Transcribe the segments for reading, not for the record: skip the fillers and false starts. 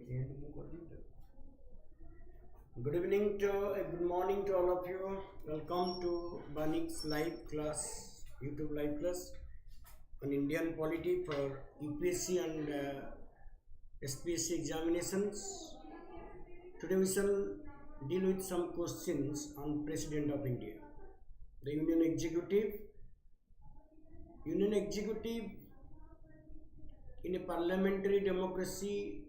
Good evening good morning to all of you. Welcome to Vanik's live class, YouTube live class on Indian polity for UPSC and SPSC examinations. Today we shall deal with some questions on President of India. The Union Executive in a parliamentary democracy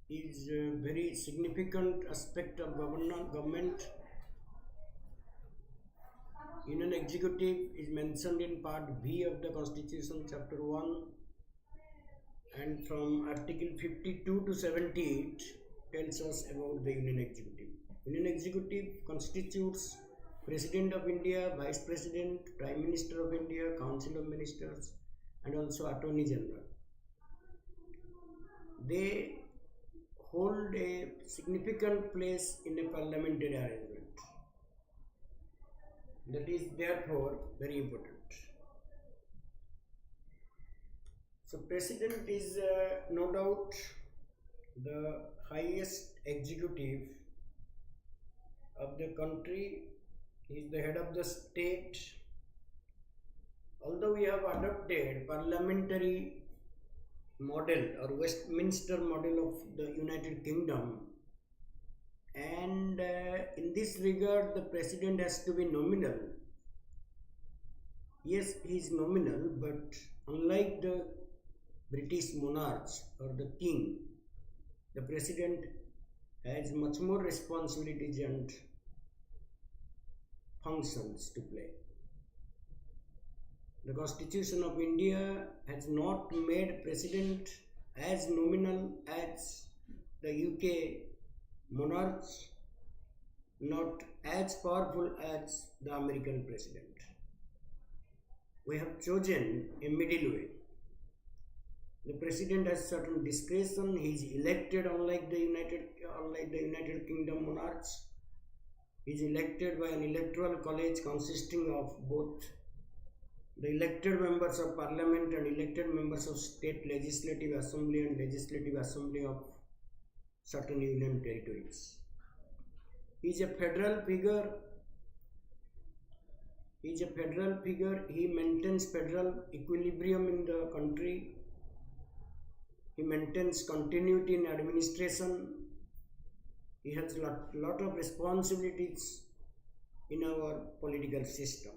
is a very significant aspect of government. Union Executive is mentioned in Part B of the Constitution, Chapter 1, and from Article 52 to 78 tells us about the Union Executive. Union Executive constitutes President of India, Vice President, Prime Minister of India, Council of Ministers, and also Attorney General. They hold a significant place in a parliamentary arrangement. That is therefore very important. So President is no doubt the highest executive of the country. He is the head of the state. Although we have adopted parliamentary model or Westminster model of the United Kingdom, and in this regard the president has to be nominal. Yes, he is nominal, but unlike the British monarchs or the king, the president has much more responsibilities and functions to play. The Constitution of India has not made president as nominal as the UK monarchs, not as powerful as the American president. We have chosen a middle way. The president has certain discretion. He is elected, unlike the United Kingdom monarchs. He is elected by an electoral college consisting of both the elected members of parliament and elected members of state legislative assembly and legislative assembly of certain union territories. He is a federal figure. He maintains federal equilibrium in the country. He maintains continuity in administration. He has a lot of responsibilities in our political system.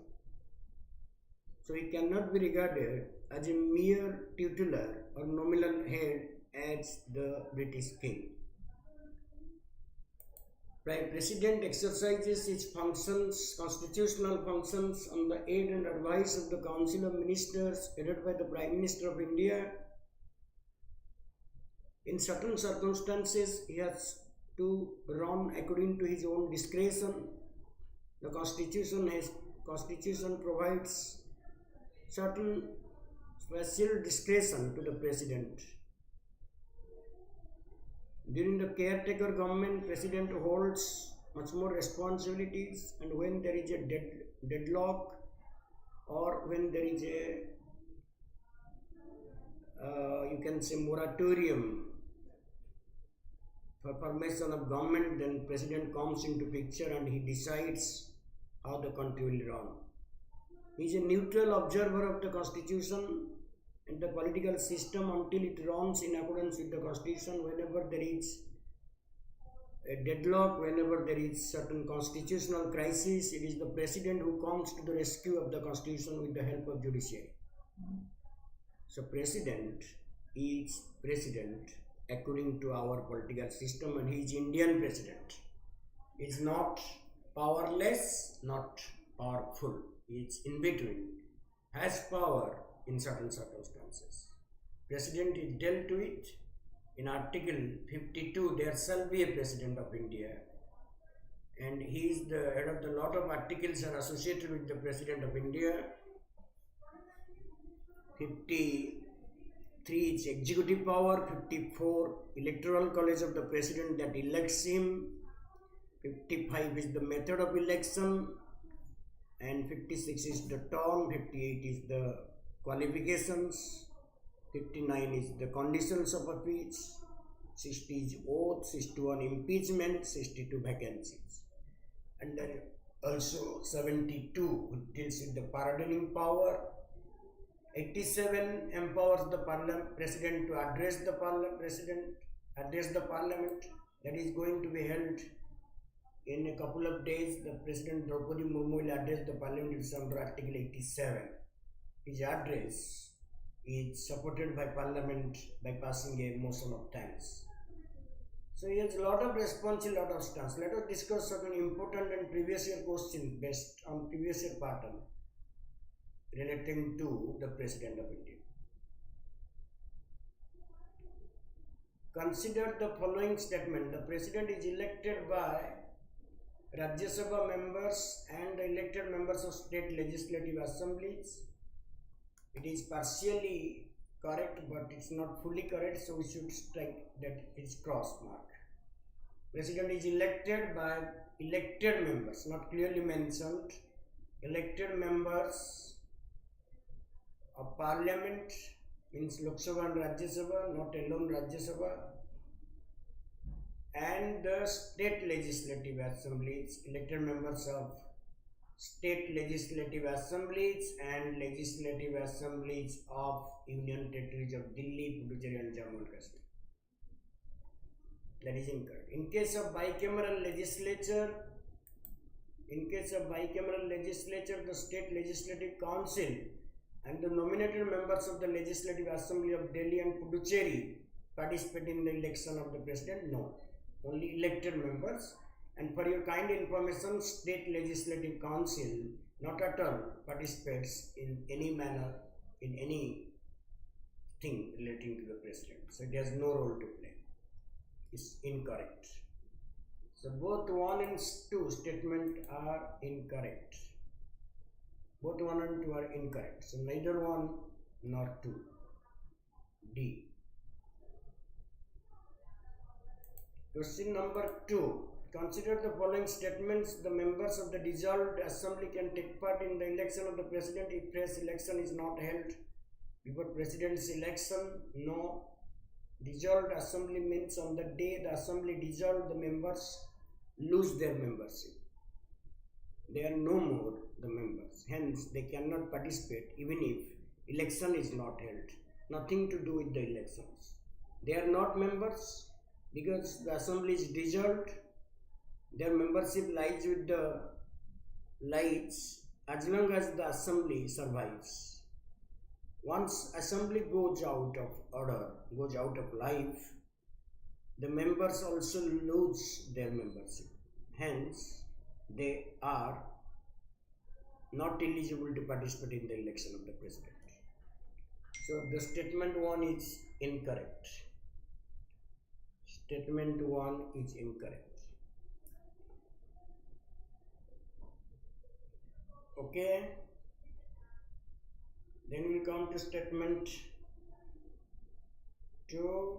So he cannot be regarded as a mere titular or nominal head as the British king. President exercises his functions, constitutional functions, on the aid and advice of the Council of Ministers headed by the Prime Minister of India. In certain circumstances, he has to run according to his own discretion. The Constitution provides certain special discretion to the president. During the caretaker government, president holds much more responsibilities, and when there is a deadlock or when there is a you can say moratorium for formation of government, then president comes into picture and he decides how the country will run. He is a neutral observer of the Constitution and the political system until it runs in accordance with the Constitution. Whenever there is a deadlock, whenever there is certain constitutional crisis, it is the president who comes to the rescue of the Constitution with the help of judiciary. So president is president according to our political system, and he is Indian president. He is not powerless, not powerful. He is in between, has power in certain circumstances. President is dealt with in Article 52. There shall be a President of India, and he is the head of the lot of articles are associated with the President of India. 53 is executive power, 54 electoral college of the president that elects him, 55 is the method of election, and 56 is the term, 58 is the qualifications, 59 is the conditions of office, 60 is oath, 61 impeachment, 62 vacancies. And then also 72 deals with the pardoning power. 87 empowers the president to address the parliament. That is going to be held in a couple of days. The President Draupadi Murmu will address the parliament. It's under Article 87. His address is supported by parliament by passing a motion of thanks. So he has a lot of responsibility, lot of stance. Let us discuss certain important and previous year questions based on previous year pattern relating to the President of India. Consider the following statement. The President is elected by Rajya Sabha members and the elected members of state legislative assemblies. It is partially correct, but it's not fully correct, so we should strike that it's cross mark. President is elected by elected members, not clearly mentioned, elected members of parliament, means Lok Sabha and Rajya Sabha, not alone Rajya Sabha, and the state legislative assemblies, elected members of state legislative assemblies and legislative assemblies of Union Territories of Delhi, Puducherry and Jammu and Kashmir. That is incorrect. In case of bicameral legislature, the state legislative council and the nominated members of the legislative assembly of Delhi and Puducherry participate in the election of the president? No. Only elected members. And for your kind information, state legislative council not at all participates in any manner in any thing relating to the president. So it has no role to play. It's incorrect. So both 1 and 2 statement are incorrect. Both 1 and 2 are incorrect. So neither 1 nor 2. D. Question number 2. Consider the following statements. The members of the dissolved assembly can take part in the election of the president if fresh election is not held before president's election. No. Dissolved assembly means on the day the assembly dissolved, the members lose their membership. They are no more the members. Hence, they cannot participate even if election is not held. Nothing to do with the elections. They are not members because the assembly is dissolved. Their membership lies with the lights as long as the assembly survives. Once assembly goes out of order, goes out of life, the members also lose their membership. Hence, they are not eligible to participate in the election of the president. So the statement 1 is incorrect. Statement 1 is incorrect. Okay. Then we come to statement 2.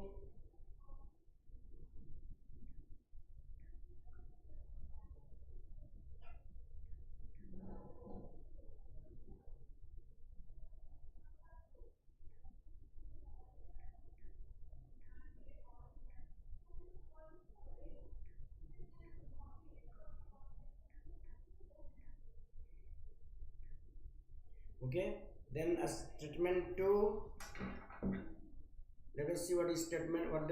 Okay. Then as statement 2, let us see what the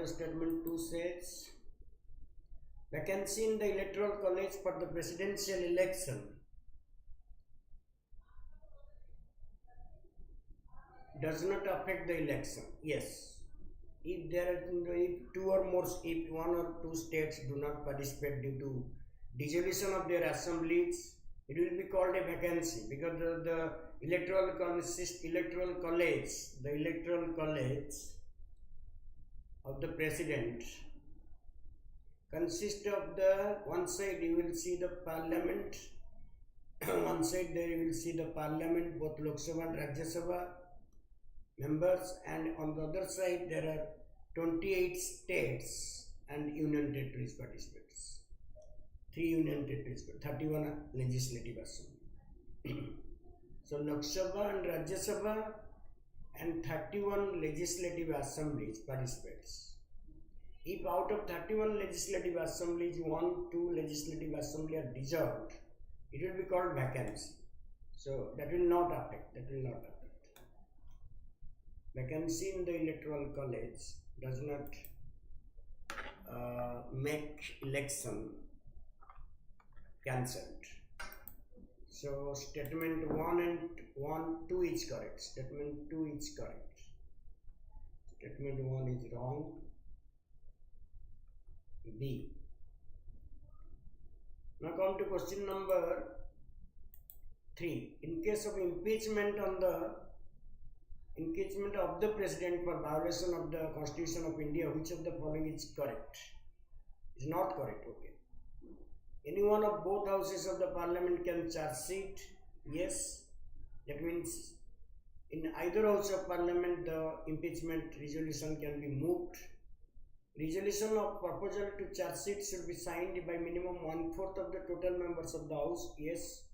statement 2 says. Vacancy in the electoral college for the presidential election does not affect the election. Yes. If if 1 or 2 states do not participate due to dissolution of their assemblies, it will be called a vacancy because the electoral college of the president consists of the one side you will see the parliament, one side there you will see the parliament, both Lok Sabha and Rajya Sabha members, and on the other side there are 28 states and union territories participants. 3 union territories, 31 legislative assembly. So Lok Sabha and Rajya Sabha and 31 legislative assemblies participates. if out of 31 legislative assemblies, 2 legislative assembly are dissolved, it will be called vacancy. So that will not affect. Vacancy in the electoral college does not make election cancelled. So statement 1 and 2 is correct. Statement 2 is correct. Statement 1 is wrong. B. Now come to question number 3. In case of impeachment of the president for violation of the Constitution of India, which of the following is correct? Is not correct. Okay. Any one of both houses of the parliament can charge sheet. Yes. That means in either house of parliament the impeachment resolution can be moved. Resolution of proposal to charge sheet should be signed by minimum 1/4 of the total members of the house. Yes.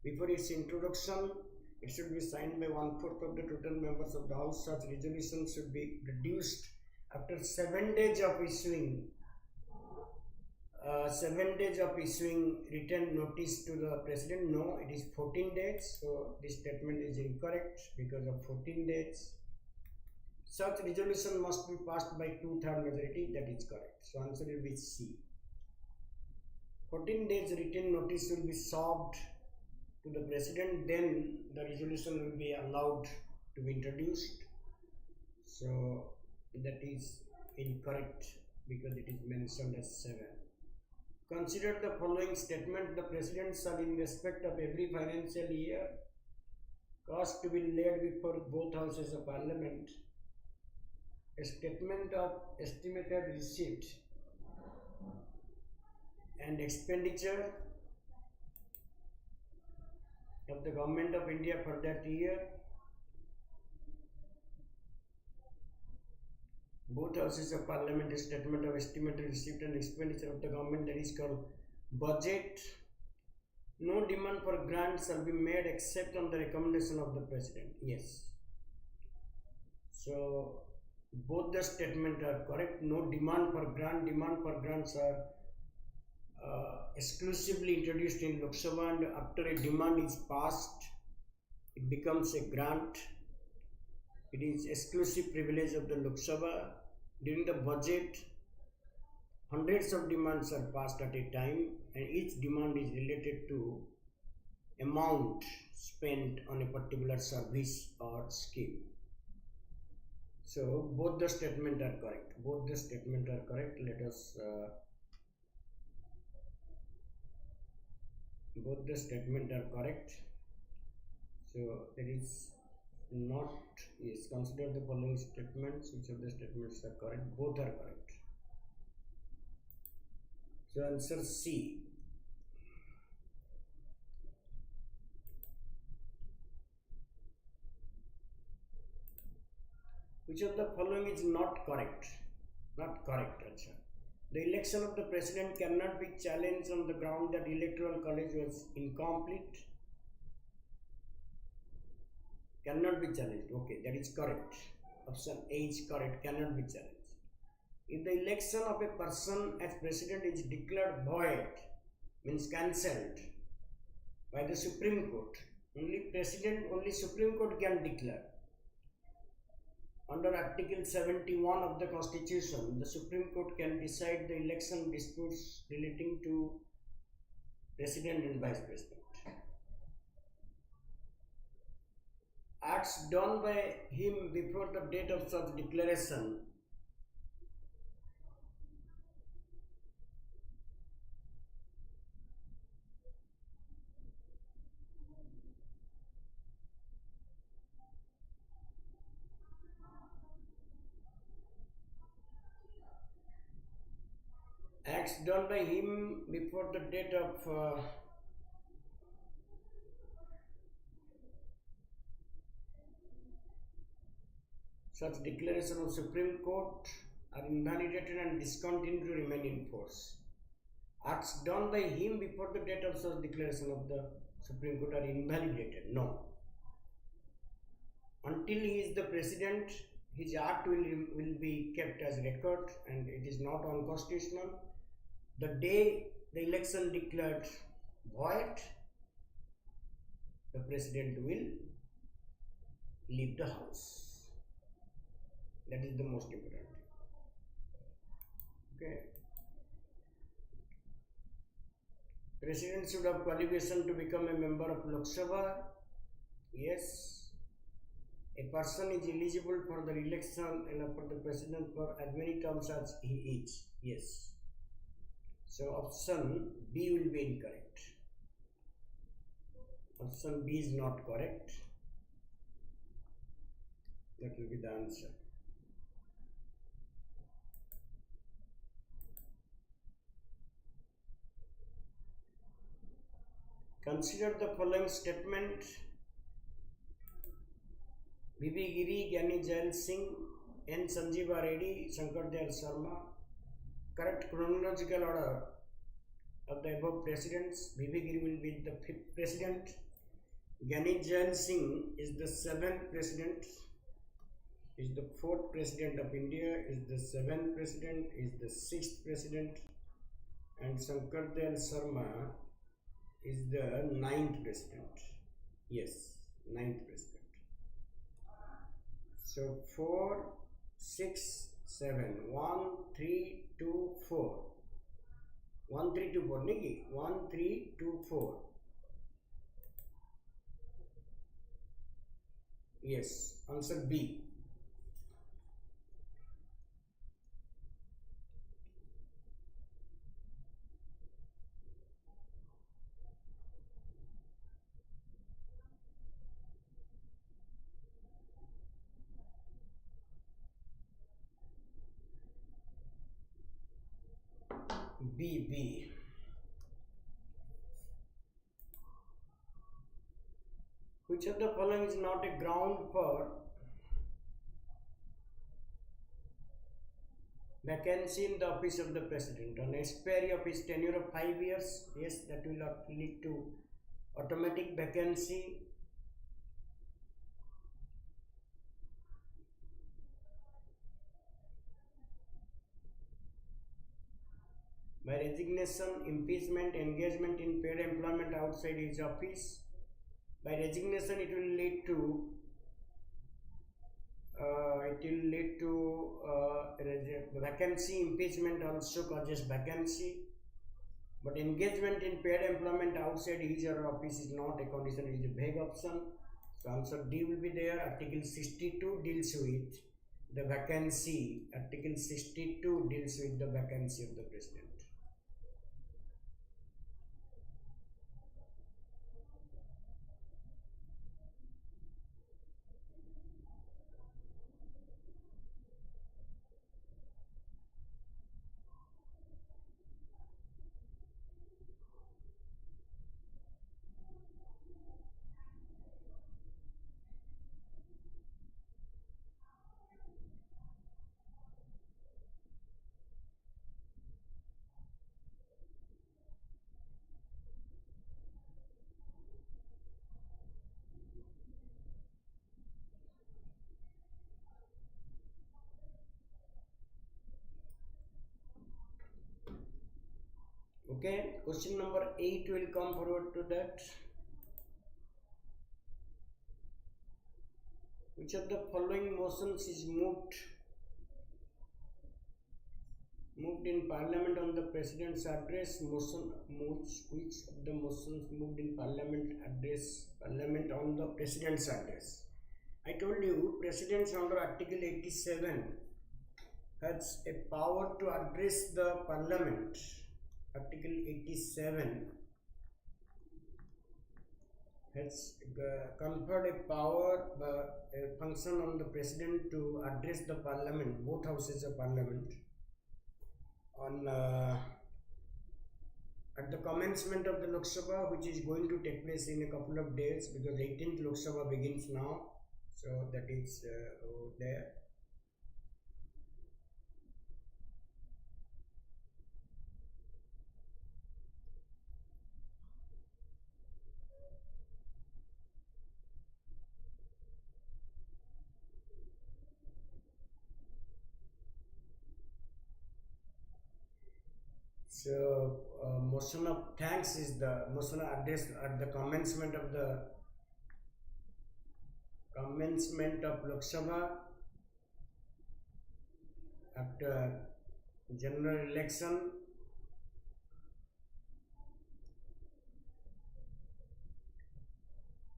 Before its introduction, it should be signed by 1/4 of the total members of the house. Such resolution should be reduced after 7 days of issuing 7 days of issuing written notice to the president. No, it is 14 days. So this statement is incorrect because of 14 days. Such resolution must be passed by 2/3 majority. That is correct. So answer will be C. 14 days written notice will be served to the president, then the resolution will be allowed to be introduced. So that is incorrect because it is mentioned as 7. Consider the following statement. The president shall, in respect of every financial year, cause to be laid before both houses of parliament a statement of estimated receipt and expenditure of the government of India for that year. Both houses of parliament a statement of estimated receipt and expenditure of the government, that is called budget. No demand for grant shall be made except on the recommendation of the president. Yes. So both the statements are correct. No demand for grant. Demand for grants are exclusively introduced in Lok Sabha, and after a demand is passed, it becomes a grant. It is exclusive privilege of the Lok Sabha. During the budget, hundreds of demands are passed at a time, and each demand is related to amount spent on a particular service or scheme. So both the statements are correct. Both the statements are correct. Let us both the statements are correct. So there is not, yes, consider the following statements. Which of the statements are correct? Both are correct. So answer C. Which of the following is not correct? Not correct. Achha. The election of the president cannot be challenged on the ground that electoral college was incomplete. Cannot be challenged. Okay, that is correct. Option A is correct. Cannot be challenged. If the election of a person as president is declared void, means cancelled by the Supreme Court, only Supreme Court can declare. Under Article 71 of the Constitution, the Supreme Court can decide the election disputes relating to President and Vice President. Acts done by him before the date of such declaration before the date of such declaration of Supreme Court are invalidated and discontinued to remain in force. Acts done by him before the date of such declaration of the Supreme Court are invalidated. No. Until he is the president, his act will be kept as record and it is not unconstitutional. The day the election declared void, the president will leave the house. That is the most important. Okay. President should have qualification to become a member of Lok Sabha. Yes. A person is eligible for the election and for the president for as many terms as he is. Yes. So option B will be incorrect. Option B is not correct. That will be the answer. Consider the following statement. B.B. Giri, Gyani Jail Singh, N. Sanjeeva Reddy, Shankar Dayal Sharma. Correct chronological order of the above presidents. B.B. Giri will be the 5th president. Gyani Jail Singh is the 7th president. Is the 4th president of India. Is the 7th president. Is the 6th president. And Shankar Dayal Sharma is the 9th president. Yes, 9th president. So 4, 6, 7. 1, 3, 2, 4. 1, 3, 2, 4. Niki. 1, 3, 2, 4. Yes, answer B. B. Which of the following is not a ground for vacancy in the office of the president? On expiry of his tenure of 5 years, yes, that will lead to automatic vacancy. By resignation, impeachment, engagement in paid employment outside his office. By resignation, it will lead to vacancy. Impeachment also causes vacancy. But engagement in paid employment outside his or her office is not a condition; it is a vague option. So answer D will be there. Article 62 deals with the vacancy. Article 62 deals with the vacancy of the president. Okay, question number 8 will come forward to that. Which of the following motions is moved in parliament on the president's address? Motion moves. Which of the motions moved in parliament on the president's address? I told you presidents under Article 87 has a power to address the parliament. Article 87 has conferred a power, a function on the president to address the parliament, both houses of parliament, on at the commencement of the Lok Sabha, which is going to take place in a couple of days, because 18th Lok Sabha begins now, so that is there. So, motion of thanks is the motion address at the commencement of Lok Sabha after general election,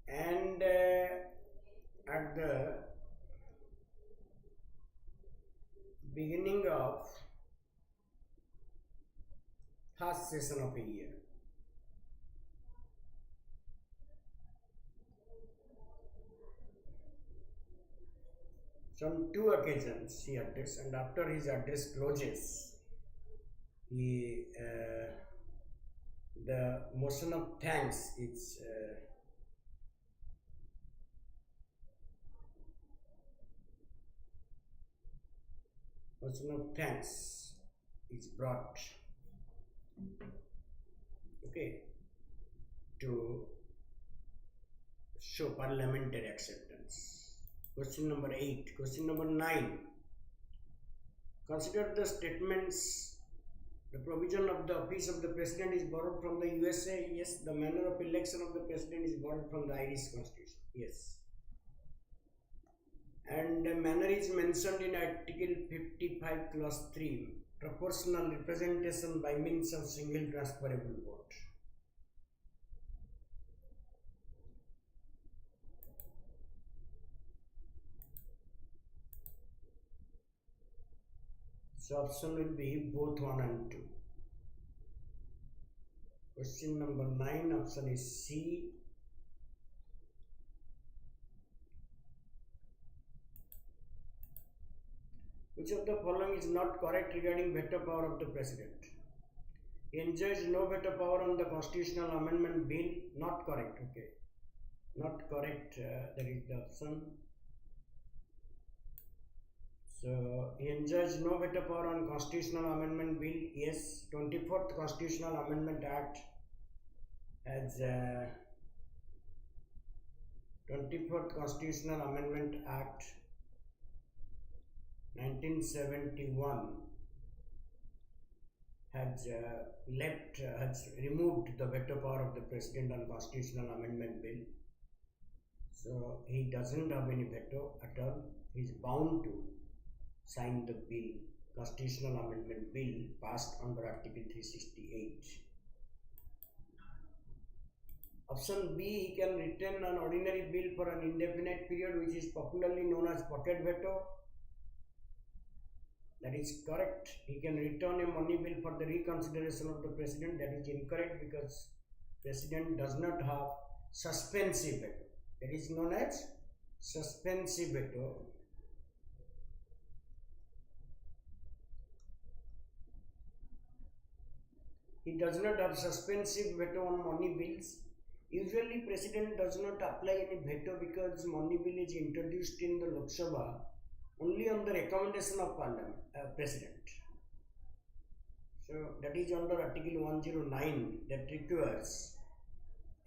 and at the beginning of first session of a year. So on two occasions he addressed, and after his address closes, he the motion of thanks is motion of thanks is brought, okay, to show parliamentary acceptance. Question number 8. Question number 9. Consider the statements. The provision of the office of the president is borrowed from the USA. Yes. The manner of election of the president is borrowed from the Irish constitution. Yes. And the manner is mentioned in Article 55 Clause 3. Proportional representation by means of single transferable vote. So option will be both 1 and 2. Question number 9, option is C. Which of the following is not correct regarding veto power of the president? He enjoys no veto power on the constitutional amendment bill. Not correct. Okay. Not correct. That is the option. So he enjoys no veto power on constitutional amendment bill. Yes. 24th Constitutional Amendment Act has 24th Constitutional Amendment Act 1971 has removed the veto power of the president on constitutional amendment bill. So he doesn't have any veto at all. He is bound to sign the bill, constitutional amendment bill passed under Article 368. Option B, he can retain an ordinary bill for an indefinite period, which is popularly known as pocket veto. That is correct. He can return a money bill for the reconsideration of the president. That is incorrect, because president does not have suspensive veto. That is known as suspensive veto. He does not have suspensive veto on money bills. Usually president does not apply any veto because money bill is introduced in the Lok Sabha only on the recommendation of Parliament, President. So that is under Article 109 that requires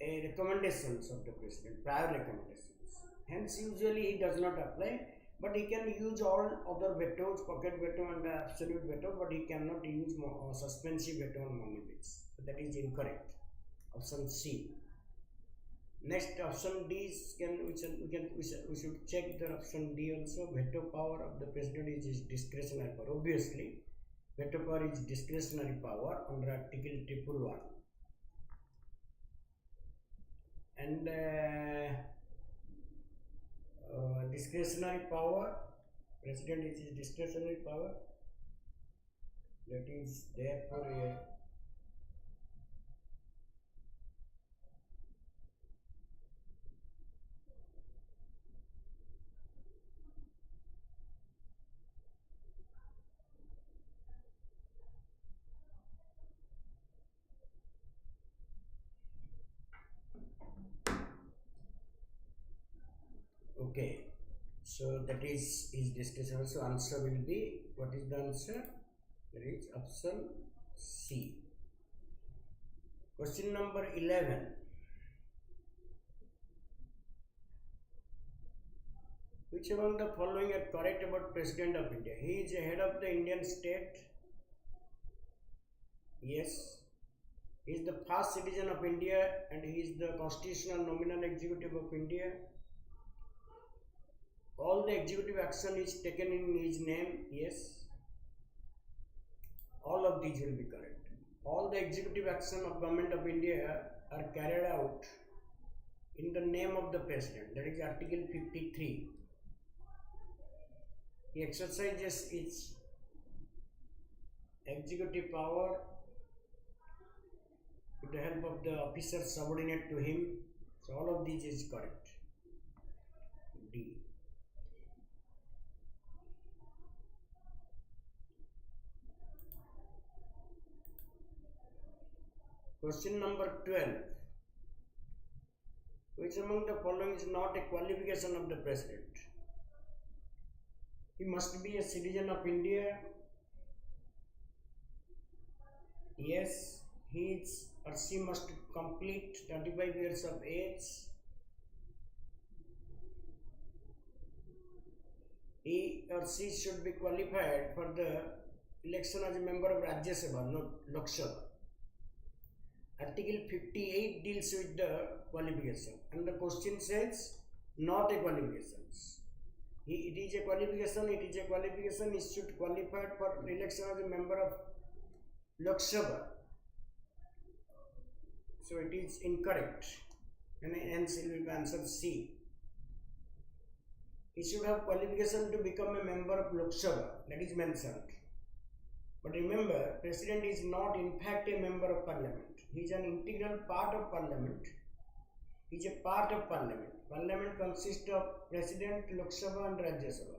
a recommendations of the President, prior recommendations. Hence usually he does not apply, but he can use all other vetoes, pocket veto and absolute veto, but he cannot use suspensive veto on money bills. So that is incorrect. Option C. Next, option D is we should check the option D also. Veto power of the president is discretionary power. Obviously, veto power is discretionary power under Article 111. And discretionary power, president is discretionary power. That is therefore a okay. So that is his discretion. So answer will be, what is the answer? That is option C. Question number 11. Which among the following are correct about President of India? He is a head of the Indian state. Yes. He is the first citizen of India and he is the constitutional nominal executive of India. All the executive action is taken in his name. Yes. All of these will be correct. All the executive action of Government of India are carried out in the name of the President. That is Article 53. He exercises its executive power with the help of the officers subordinate to him. So all of these is correct. D. Question number 12. Which among the following is not a qualification of the President? He must be a citizen of India. Yes, he is or she must complete 25 years of age. He or she should be qualified for the election as a member of Rajya Sabha, not Lok Sabha. Article 58 deals with the qualification and the question says not a qualification. It is a qualification, he should qualify for election as a member of Lok Sabha. So it is incorrect and hence it will be answer C. He should have qualification to become a member of Lok Sabha, that is mentioned. But remember, President is not in fact a member of Parliament. He is an integral part of Parliament. He is a part of Parliament. Parliament consists of President, Lok Sabha and Rajya Sabha.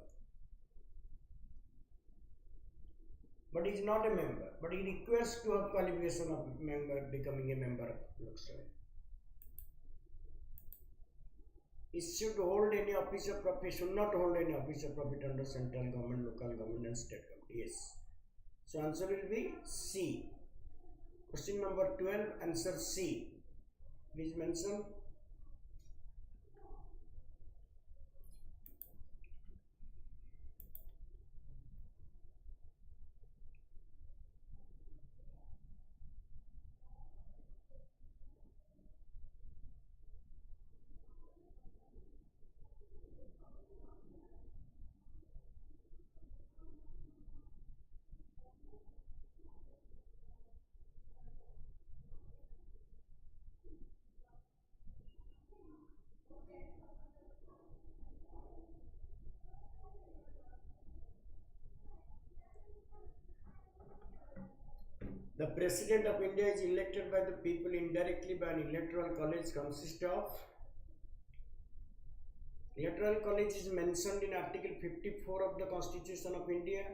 But he is not a member. But he requires to have qualification of member, becoming a member of Lok Sabha. He should hold any office of profit, should not hold any office of profit under central government, local government and state government. Yes. So answer will be C. Question number 12, answer C. Please mention. The President of India is elected by the people indirectly by an electoral college consists of. Electoral college is mentioned in Article 54 of the Constitution of India.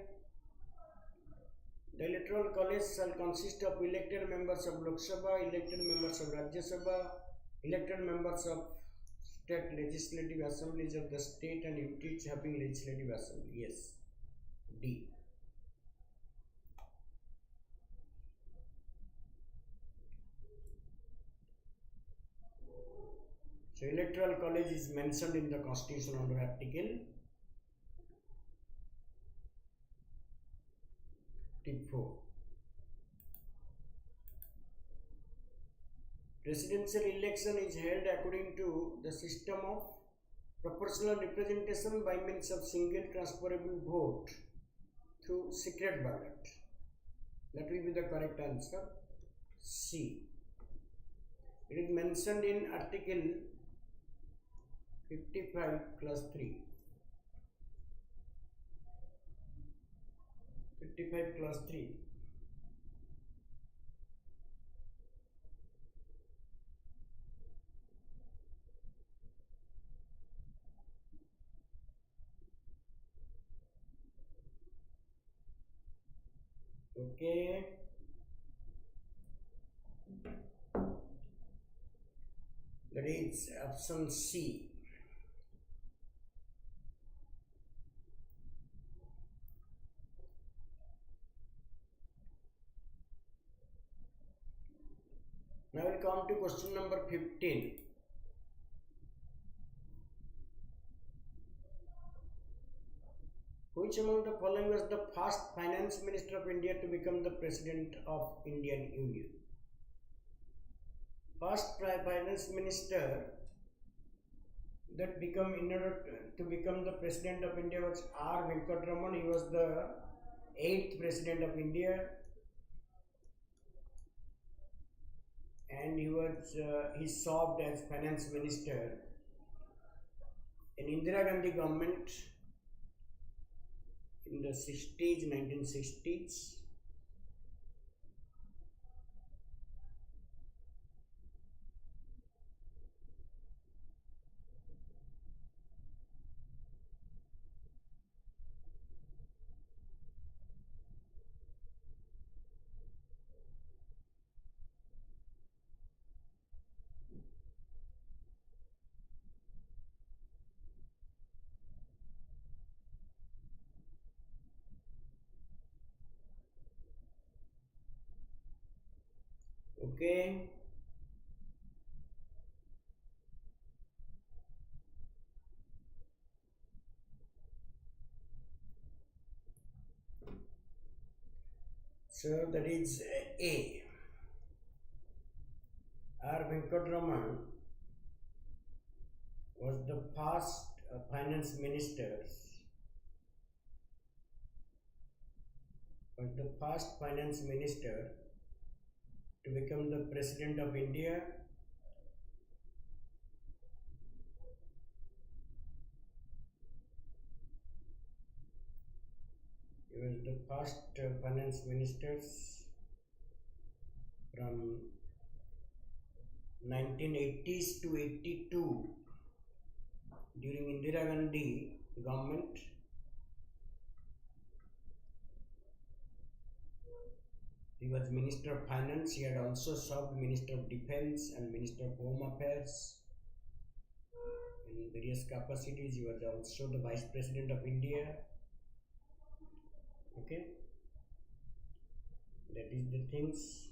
The electoral college shall consist of elected members of Lok Sabha, elected members of Rajya Sabha, elected members of state legislative assemblies of the state and units having legislative assembly. Yes. D. So electoral college is mentioned in the Constitution under Article 54. Presidential election is held according to the system of proportional representation by means of single transferable vote through secret ballot. That will be the correct answer. C. It is mentioned in Article 55 clause 3. 55 clause 3. Okay. That is option C. Now we will come to question number 15. Which among the following was the first finance minister of India to become the president of Indian Union? First finance minister that become in order to become the president of India was R. Venkataraman. He was the 8th president of India, and he served as finance minister in Indira Gandhi government in the 1960s. Okay. So that is A. R. Venkataraman was the first finance minister to become the president of India. He was the first finance ministers from 1980s to 82 during Indira Gandhi government. He was Minister of Finance. He had also served Minister of Defense and Minister of Home Affairs in various capacities. He was also the Vice President of India. Okay, that is the things.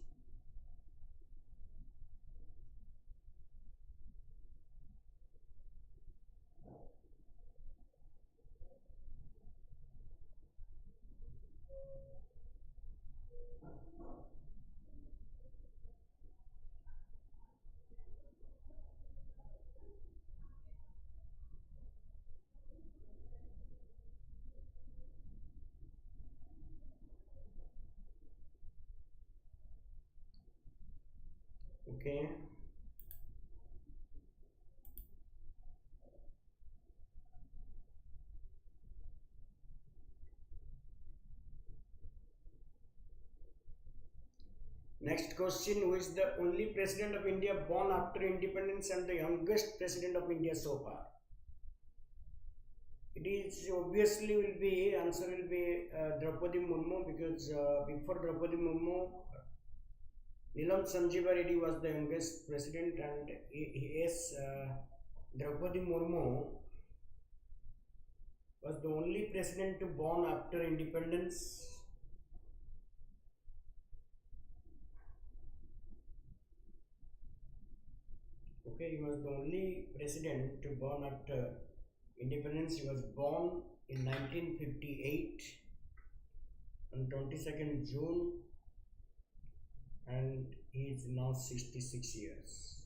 Okay. Next question: who is the only president of India born after independence and the youngest president of India so far? It is obviously answer will be Draupadi Murmu, because before Draupadi Murmu, Nilam Sanjeeva Reddy was the youngest president, and yes, Draupadi Murmu was the only president to born after independence. Okay, he was the only president to born after independence. He was born in 1958 on 22nd June, and he is now 66 years.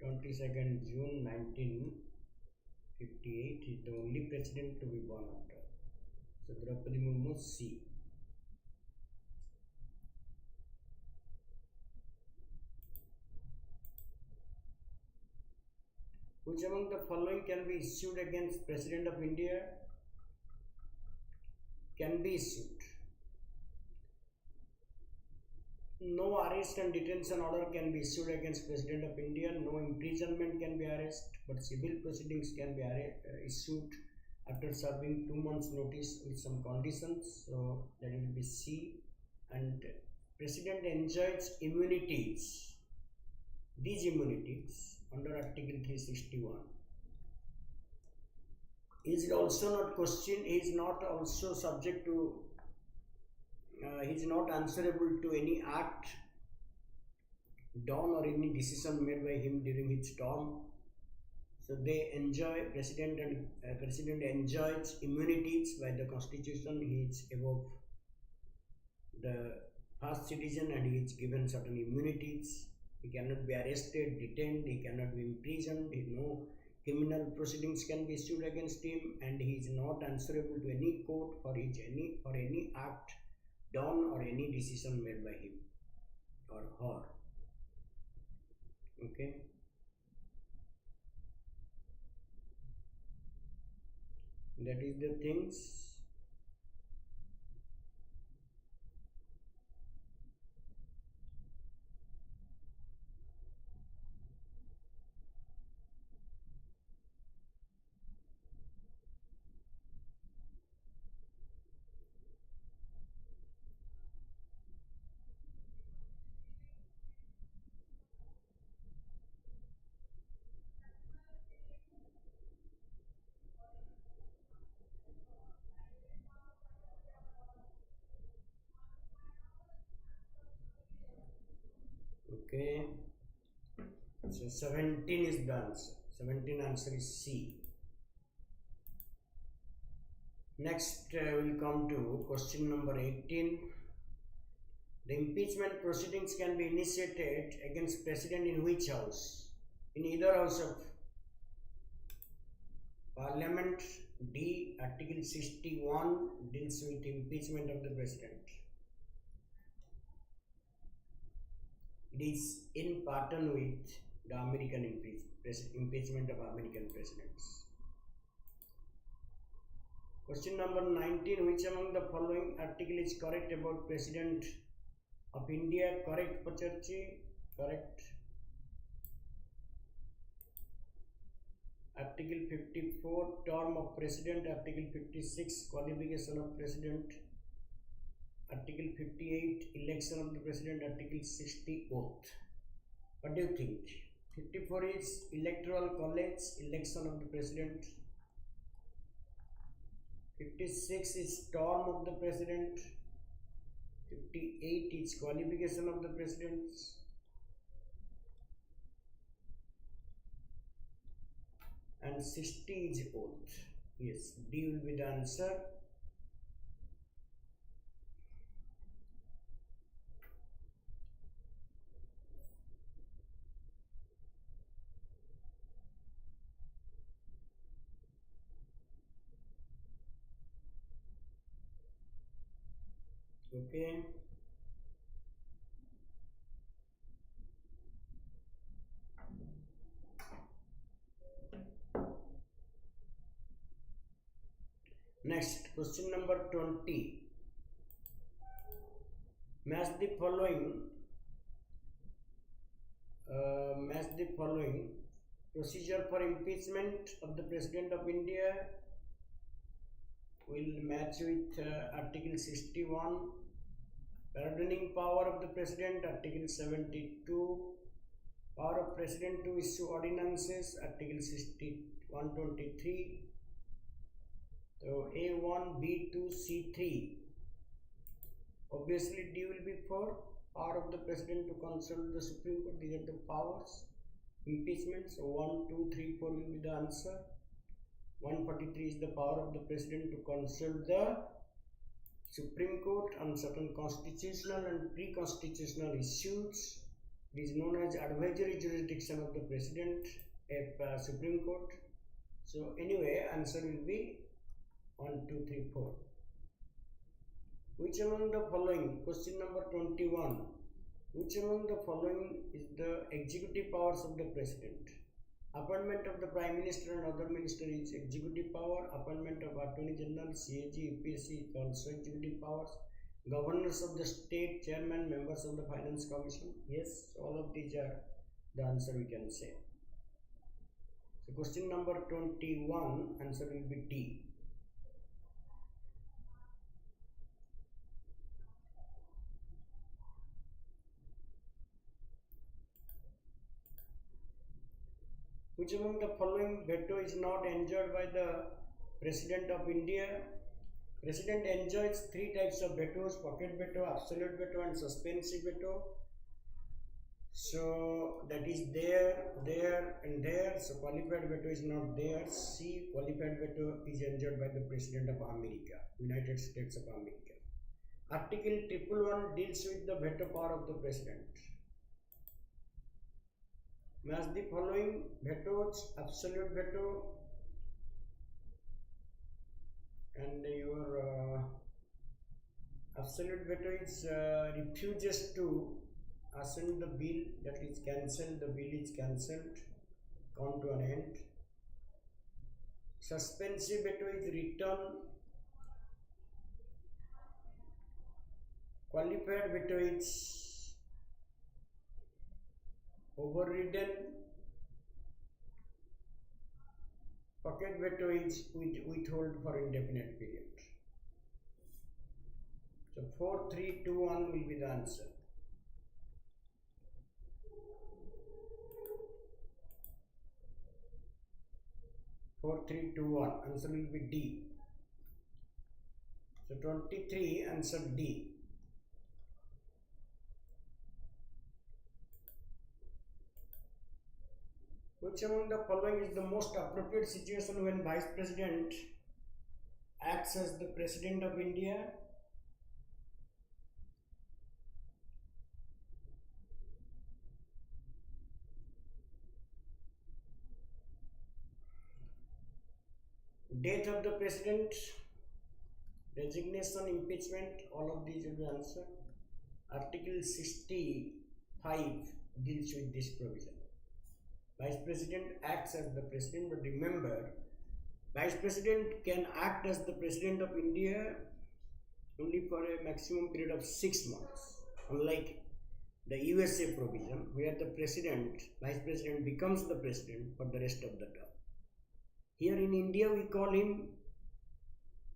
22nd June 1958, he is the only president to be born after. So Draupadi Murmu, C. Which among the following can be issued against President of India? Can be issued. No arrest and detention order can be issued against President of India. No imprisonment can be arrested, but civil proceedings can be issued after serving 2 months notice with some conditions. So that will be C. And President enjoys immunities. These immunities under Article 361. Is also not questioned. He is not also subject to. He is not answerable to any act done or any decision made by him during his term. So they enjoy president enjoys immunities by the constitution. He is above the first citizen and he is given certain immunities. He cannot be arrested, detained, he cannot be imprisoned, no criminal proceedings can be issued against him, and he is not answerable to any court for any act done or any decision made by him or her. Okay. That is the things. Okay. So 17 is the answer. 17 answer is C. Next we'll come to question number 18. The impeachment proceedings can be initiated against president in which house? In either house of Parliament. D. Article 61 deals with impeachment of the president. It is in pattern with the American impeachment of American presidents. Question number 19. Which among the following article is correct about President of India? Correct, Pacharchi? Correct. Article 54, term of president. Article 56, qualification of president. Article 58, election of the president. Article 60, oath. What do you think? 54 is electoral college, election of the president. 56 is term of the president. 58 is qualification of the president. And 60 is oath. Yes, D will be the answer. Okay. Next, question number 20. Match the following. Procedure for impeachment of the President of India will match with Article 61. Pardoning power of the President, Article 72. Power of President to issue ordinances, Article 123. So A1, B2, C3. Obviously D will be for power of the President to consult the Supreme Court. These are the powers. Impeachment. So 1, 2, 3, 4 will be the answer. 143 is the power of the President to consult the Supreme Court on certain constitutional and pre-constitutional issues. It is known as advisory jurisdiction of the President at Supreme Court. So anyway, answer will be 1, 2, 3, 4. Which among the following, question number 21, which among the following is the executive powers of the President? Appointment of the Prime Minister and other minister is executive power. Appointment of Attorney General, CAG, UPSC is also executive powers. Governors of the state, chairman, members of the Finance Commission. Yes, all of these are the answer we can say. So question number 21, answer will be D. Which among the following veto is not enjoyed by the President of India? President enjoys 3 types of vetoes: pocket veto, absolute veto and suspensive veto. So that is there, there and there. So qualified veto is not there. C, qualified veto is enjoyed by the President of America, United States of America. Article 111 deals with the veto power of the President. Match the following vetoes: absolute veto, and your absolute veto is refuses to assent the bill, that is cancelled, the bill is cancelled, come to an end. Suspensive veto is return. Qualified veto is overridden. Pocket veto is withhold for indefinite period. So 4, 3, 2, 1 will be the answer. Four, 3, 2, 1. Answer will be D. So 23, answer D. Which among the following is the most appropriate situation when Vice President acts as the President of India? Death of the President, resignation, impeachment, all of these will be answered. Article 65 deals with this provision. Vice President acts as the President, but remember, Vice President can act as the President of India only for a maximum period of 6 months, unlike the USA provision where the Vice President becomes the President for the rest of the term. Here in India we call him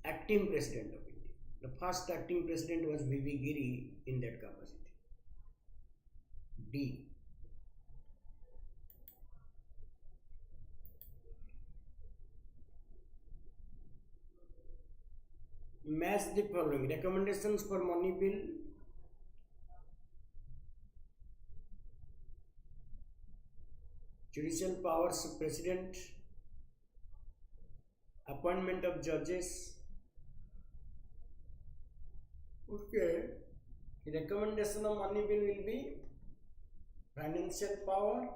acting President of India. The first acting President was V.V. Giri in that capacity. D. Match the following: recommendations for money bill, judicial powers of President, appointment of judges. Okay, the recommendation of money bill will be financial power,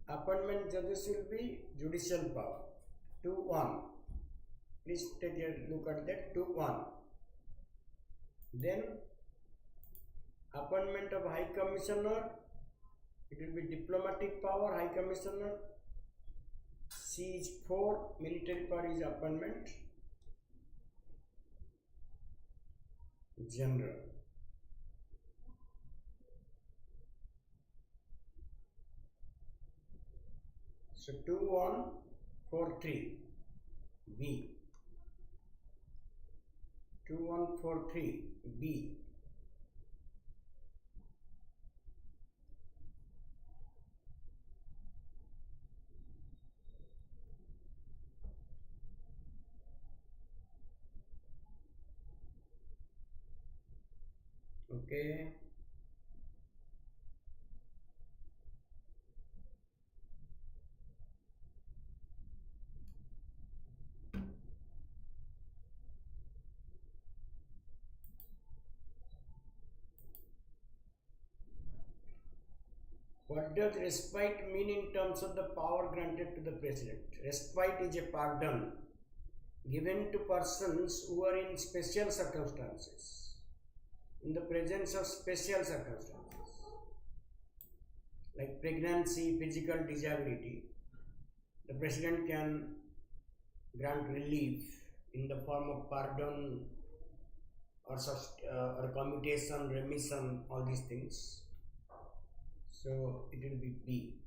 appointment judges will be judicial power. 2-1. Please take a look at that. 2-1. Then appointment of High Commissioner, it will be diplomatic power, High Commissioner. C is 4, military power is appointment, general. So 2-1, 4-3, B. 2-1, 4-3, B. Okay. What does respite mean in terms of the power granted to the President? Respite is a pardon given to persons who are in special circumstances, in the presence of special circumstances, like pregnancy, physical disability. The President can grant relief in the form of pardon or commutation, remission, all these things. So it will be B.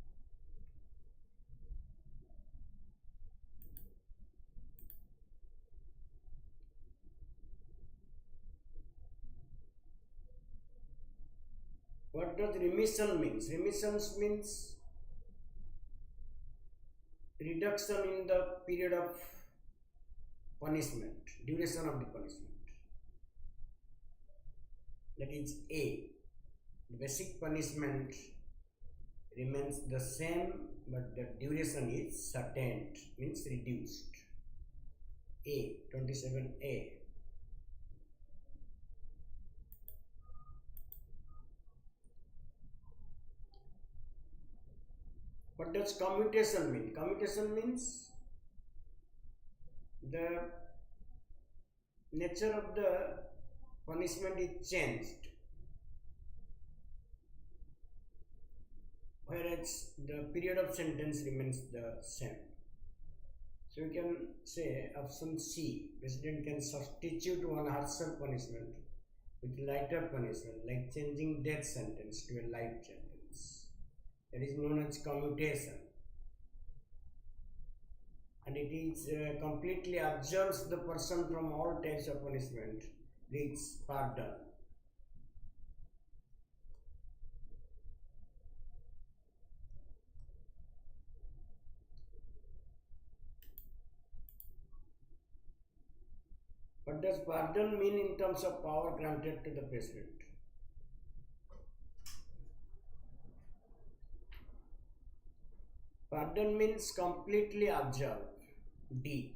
What does remission means? Remissions means reduction in the period of punishment, duration of the punishment. that is A. The basic punishment remains the same, but the duration is shortened, means reduced. A, 27A. What does commutation mean? Commutation means the nature of the punishment is changed, whereas the period of sentence remains the same. So we can say option C, President can substitute one harsher punishment with lighter punishment, like changing death sentence to a life sentence. That is known as commutation. And it is completely absolves the person from all types of punishment, leads pardon. What does pardon mean in terms of power granted to the president? Pardon means completely absolve. D.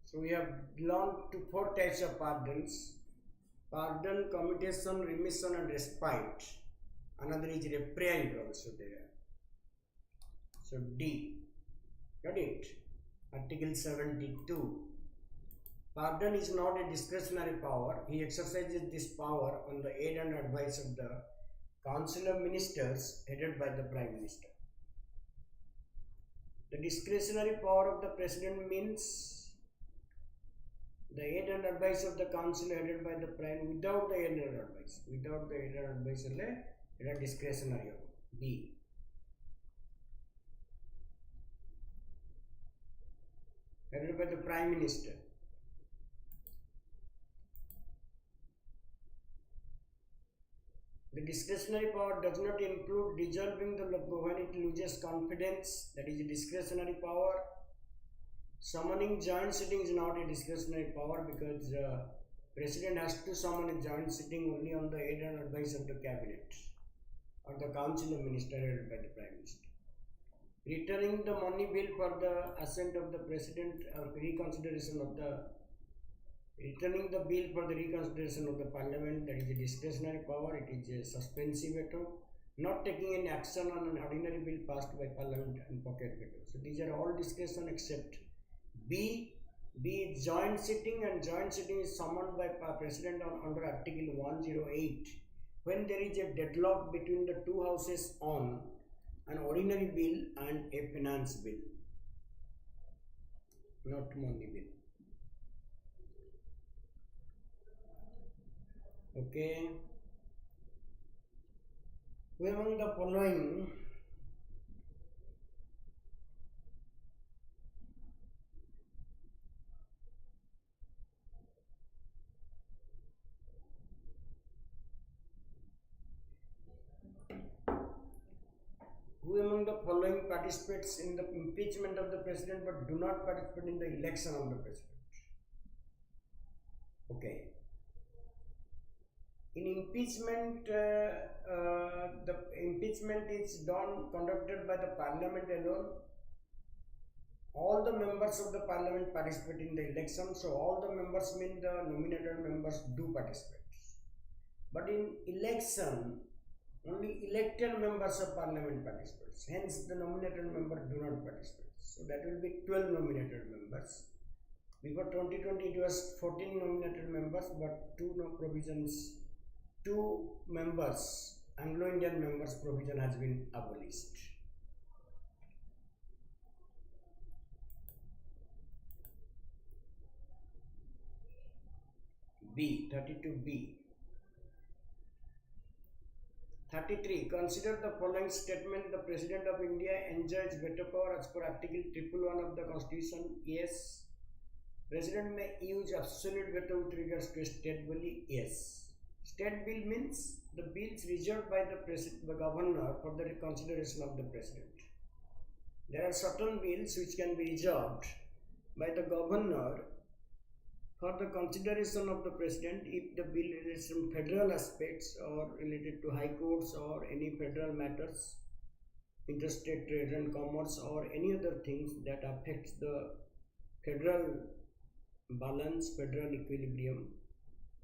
So we have belonged to 4 types of pardons: pardon, commutation, remission, and respite. Another is reprieve also there. So D. Got it? Article 72. Pardon is not a discretionary power. He exercises this power on the aid and advice of the Council of Ministers headed by the Prime Minister. The discretionary power of the President means the aid and advice of the Council headed by the Prime without the aid and advice. Without the aid and advice, it is discretionary. B. Headed by the Prime Minister. The discretionary power does not include dissolving the logo when it loses confidence. That is a discretionary power. Summoning joint sitting is not a discretionary power, because the President has to summon a joint sitting only on the aid and advice of the Cabinet or the Council of Ministers headed by the Prime Minister. Returning the money bill for the assent of the President or reconsideration of the returning the bill for the reconsideration of the Parliament, that is a discretionary power. It is a suspensive veto. Not taking any action on an ordinary bill passed by Parliament and pocket veto. So these are all discretion except B. B is joint sitting, and joint sitting is summoned by President under Article 108 when there is a deadlock between the two houses on an ordinary bill and a finance bill, not money bill. Okay. Who among the following participates in the impeachment of the President but do not participate in the election of the President? Okay. In impeachment, the impeachment is conducted by the Parliament alone. All the members of the Parliament participate in the election, so all the members mean the nominated members do participate. But in election, only elected members of Parliament participate. Hence, the nominated members do not participate. So that will be 12 nominated members. Before 2020, it was 14 nominated members, but two members, Anglo-Indian members provision has been abolished. B, 32B. 33. Consider the following statement: the President of India enjoys veto power as per Article 111 of the Constitution. Yes. President may use absolute veto with regards to a state bill. Yes. State bill means the bills reserved by the governor for the consideration of the President. There are certain bills which can be reserved by the governor for the consideration of the President if the bill relates to federal aspects or related to high courts or any federal matters, interstate trade and commerce or any other things that affects the federal balance, federal equilibrium,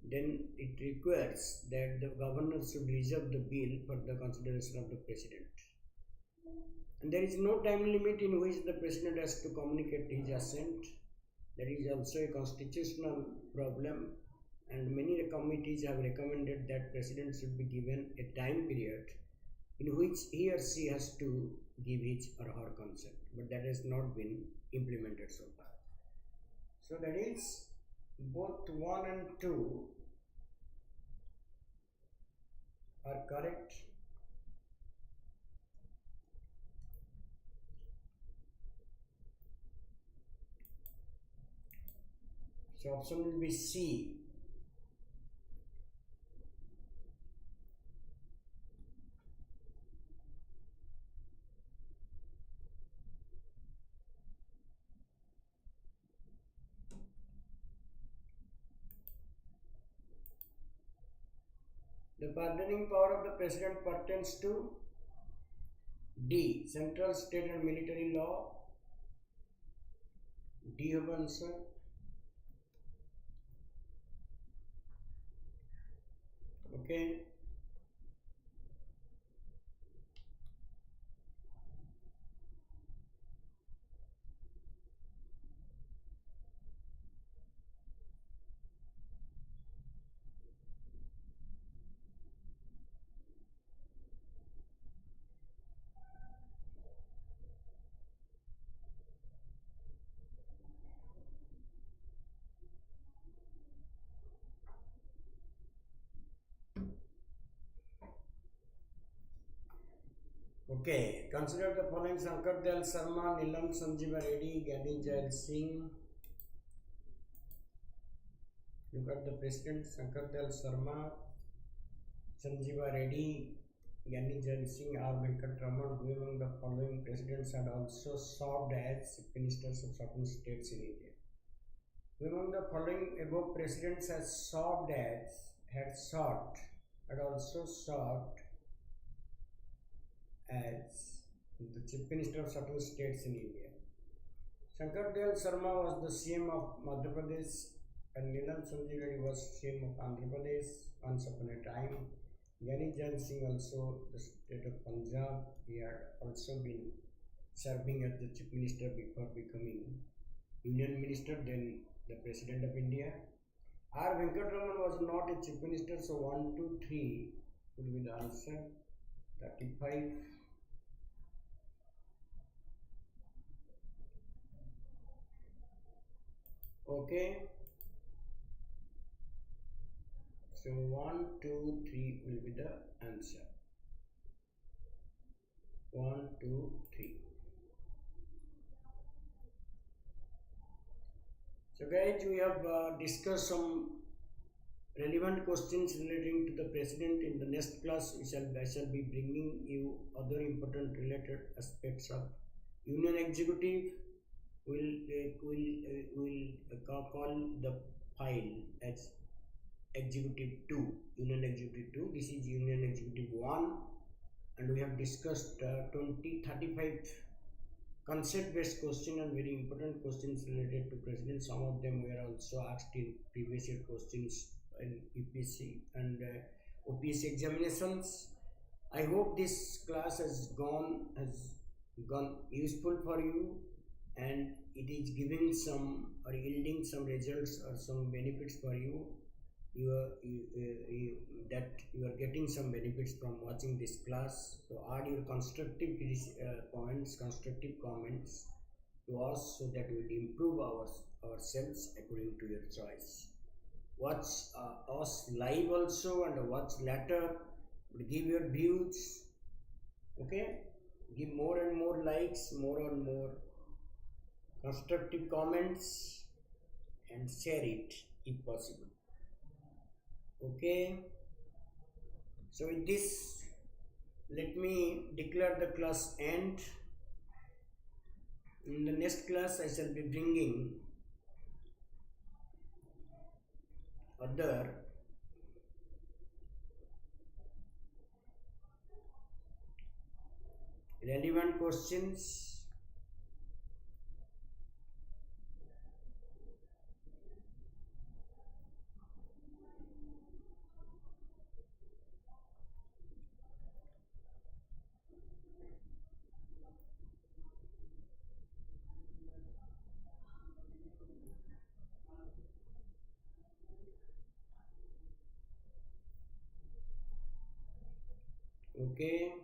then it requires that the governor should reserve the bill for the consideration of the President. And there is no time limit in which the President has to communicate his assent. That is also a constitutional problem, and many committees have recommended that President should be given a time period in which he or she has to give his or her consent, but that has not been implemented so far. So that is both 1 and 2 are correct. So option will be C. The pardoning power of the President pertains to D. Central, state and military law. D have answer. Okay. Okay, consider the following: Shankar Dayal Sharma, Neelam Sanjeeva Reddy, Gani Jail Singh. Look at the President: Shankar Dayal Sharma, Sanjeeva Reddy, Gani Jail Singh, R. Venkatraman. Who among the following presidents had also served as chief ministers of certain states in India? Who among the following above presidents had also served as the chief minister of certain states in India? Shankar Dayal Sharma was the CM of Madhya Pradesh, and Neelam Sanjeeva Reddy was CM of Andhra Pradesh once upon a time. Gani Jail Singh also the state of Punjab. He had also been serving as the chief minister before becoming union minister, then the president of India. R. Venkatraman was not a chief minister, so 1, 2, 3 would be the answer. 35. Okay. So 1, 2, 3 will be the answer. 1, 2, 3. So guys, we have discussed some relevant questions relating to the President. In the next class, I shall be bringing you other important related aspects of Union Executive. We'll call the file as Executive 2, Union Executive 2. This is Union Executive 1, and we have discussed 35 concept-based questions and very important questions related to President. Some of them were also asked in previous year questions in UPSC and OPSC examinations. I hope this class has gone useful for you, and it is giving some or yielding some results or some benefits for you. You are getting some benefits from watching this class. So add your constructive comments to us, so that we will improve ourselves according to your choice. Watch us live also and watch later. Give your views. Okay, give more and more likes, more and more constructive comments, and share it if possible. Okay, so with this, let me declare the class end. In the next class, I shall be bringing other relevant questions okay.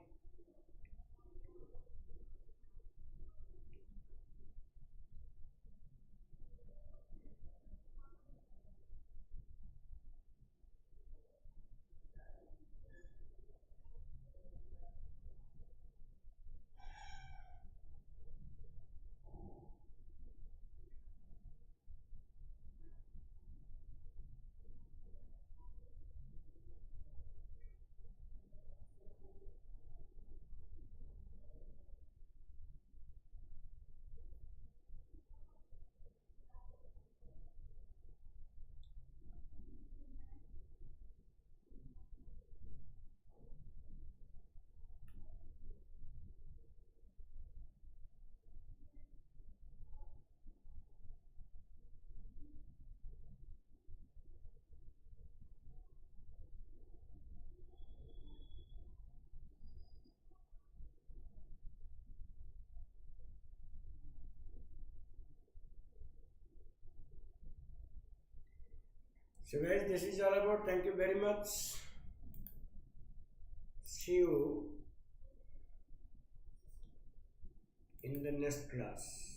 So guys, this is all about. Thank you very much. See you in the next class.